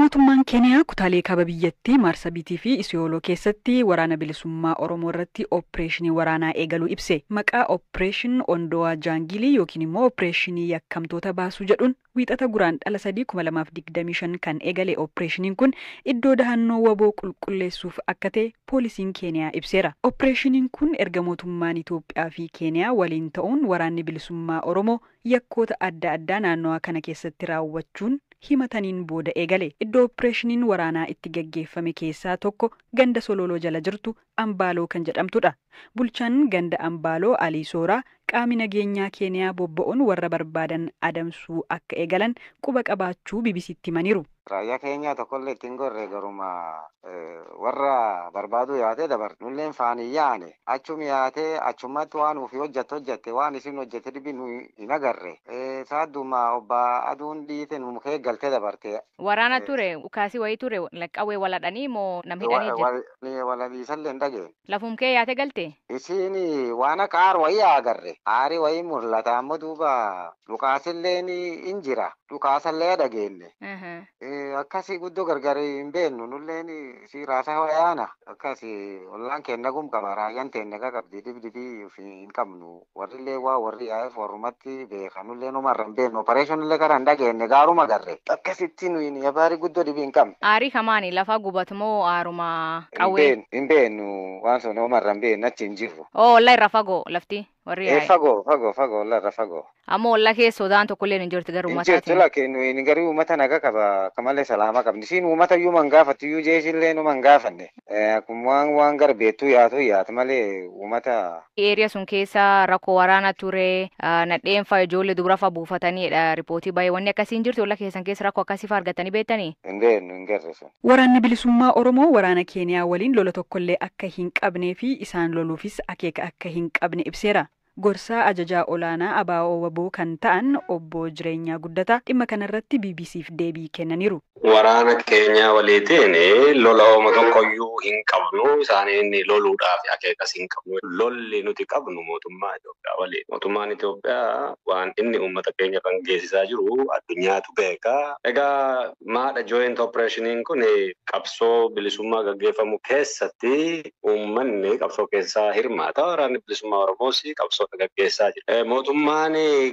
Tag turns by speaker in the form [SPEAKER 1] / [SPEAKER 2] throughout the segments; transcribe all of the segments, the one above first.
[SPEAKER 1] Mootummaan Keeniyaa kutaalee kaaba biyyattii Maarsabiitii fi Isiyooloo keessatti waraana bilisummaa Oromoo irratti ooppireeshinii waraanaa eegaluu ibse. Maqaa ooppireeshin Ondowaa Jaangilii yookiin immoo ooppireeshinii yakkamtoota baasuu jedhuun wiixata guraandhala 2025 kan eegale ooppireeshiniin kun iddoo dahannoo waboo qulqulleessuuf akka ta'e poolisiin Keeniyaa ibseera. Ooppireeshiniin kun erga mootummaan Itoophiyaa fi Keeniyaa waliin ta'uun waraanni bilisummaa Oromoo yakkoota adda addaa naannoo kana keessatti raawwachuun himataniin booda eegale. Iddoo ooppireeshiniin waraanaa itti gaggeeffame keessaa tokko ganda Sololoo jala jirtu Ambaaloo kan jedhamtudha. Bulchaan ganda Ambaaloo Alii Sooraa qaamni nageenyaa Keeniyaa bobba'uun warra barbaadan adamsuu akka eegalan quba qabaachuu BBCtti himaniiru.
[SPEAKER 2] Raayyaa Keeniyaa tokkollee ittiin gorree garuma warra barbaadu yaatee dabartu. Nulleen faanii yaane achum yaatee achumatti waan ofii hojjette waan isin hojjette dhibi nu hin agarre. Saadduma obbaa aduun dhiite nu mukee galtee dabarte.
[SPEAKER 3] Waraana ture ukaasii wayii ture laqqawwee waladhanii moo nam hidhanii
[SPEAKER 2] jira? Waladiisallee hin dhageenye.
[SPEAKER 3] Lafum kee yaate galte?
[SPEAKER 2] Isin waan akka aar wayii agarre. Aari wayii mul'ata ammoo duuba dhukaasilleen hin jira. Dhukaasallee dhageenye. Akkasii guddoo gargar hin beeknu nulleen si raasaa wayaana akkasii ollaan kenna gum qaba raayyaan teenne qabdi dibdibii hin qabnu warrillee waa warri yaa'eef warrumatti beeka nullee numarra hin beeknu opereeshinillee karaa hin dhageenye gaaruma garre akkasitti nuyi yabaari guddoo dhibii hin qabne.
[SPEAKER 3] Aarii kamaani lafa gubatamoo aaruma qawwee?
[SPEAKER 2] Hin beeknu waan sun numarra hin beeknu achi hin jirru.
[SPEAKER 3] Olla irra fagoo lafti?
[SPEAKER 2] Fagoo larra fagoo.
[SPEAKER 3] Ammoo olla keessa sodaan tokkollee hin jirti garuu
[SPEAKER 2] uummataatiin. Hin jirtu lakkeen garii uummata naga qaba kamalee salaama qabni. Siin uummata iyyuu man gaafatu iyyuu jeesillee nu man gaafanne. Akkuma waan gara beektuu yaatu malee uummata.
[SPEAKER 3] Eeriya sun keessa rakkoo waraana ture nadheen fa'a ijoollee dubara fa'a buufataniidha ripootii baay'ee wanni akkasiin jirti olla keessan keessa rakkoo akkasii fa'a argatanii beektanii?
[SPEAKER 2] Hin beeknu hin garre sun.
[SPEAKER 1] Waraanni bilisummaa Oromoo waraana Keeniyaa waliin lola tokkollee akka hin qabnee fi isaan loluufis akeeka akka hin qabne ibseera. Gorsaa ajajaa olaanaa ABO waboo kan ta'an obbo Jireenyaa Guddataa dhimma kanarratti BBCf deebii kennaniiru.
[SPEAKER 4] Waraana Keeniyaa waliitiin lola ooma tokkoyyuu hin qabnu isaanii loluudhaaf akeekas hin qabnu. Lolli nuti qabnu mootummaa Itoophiyaa waliin. Mootummaan Itoophiyaa waan inni uummata keenya kan geessisaa jiru addunyaatu beeka. Egaa maadha joint operationiin kun qabsoo bilisummaa gaggeeffamu keessatti uummanni qabsoo keessaa hirmaata. Waraanni bilisummaa Oromoos qabsoo gaggeessaa jira. Mootummaan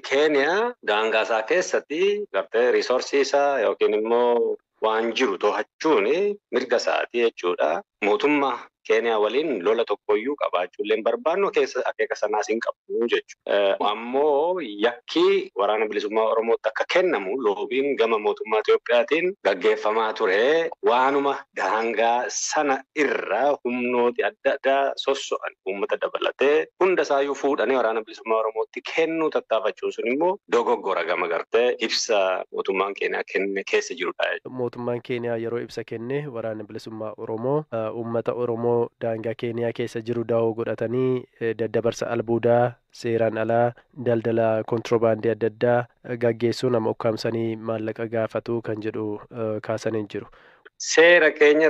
[SPEAKER 4] Keeniyaa daangaa isaa keessatti gartee riisoorsii isaa yookiin immoo waan jiru to'achuun mirga isaatii jechuudha. Mootummaa Keeniyaa waliin lola tokkoyyuu qabaachuullee barbaannu keessa akeeka sanaas hin qabnu jechuudha. Ammoo yakki waraana bilisummaa Oromootti akka kennamu loobiin gama mootummaa Itoophiyaatiin gaggeeffamaa ture. Waanuma daangaa sana irra humnooti adda addaa sosso'an uummata dabalatee hunda isaayyuu fuudhanii waraana bilisummaa Oromootti kennuu tattaafachuun sun immoo dogoggora gama gartee ibsa mootummaan Keeniyaa kenne keessa jirudha.
[SPEAKER 5] Mootummaan Keeniyaa yeroo ibsa kenne waraana bilisummaa Oromoo uummata Oromoo daangaa Keeniyaa keessa jiru daawoo godhatanii daddabarsa albuudaa seeraan alaa daldala kontiroobaandii adda addaa gaggeessuu nama ukkaamsanii maallaqa gaafatu kan jedhu kaasanii jiru.
[SPEAKER 4] Seera keenya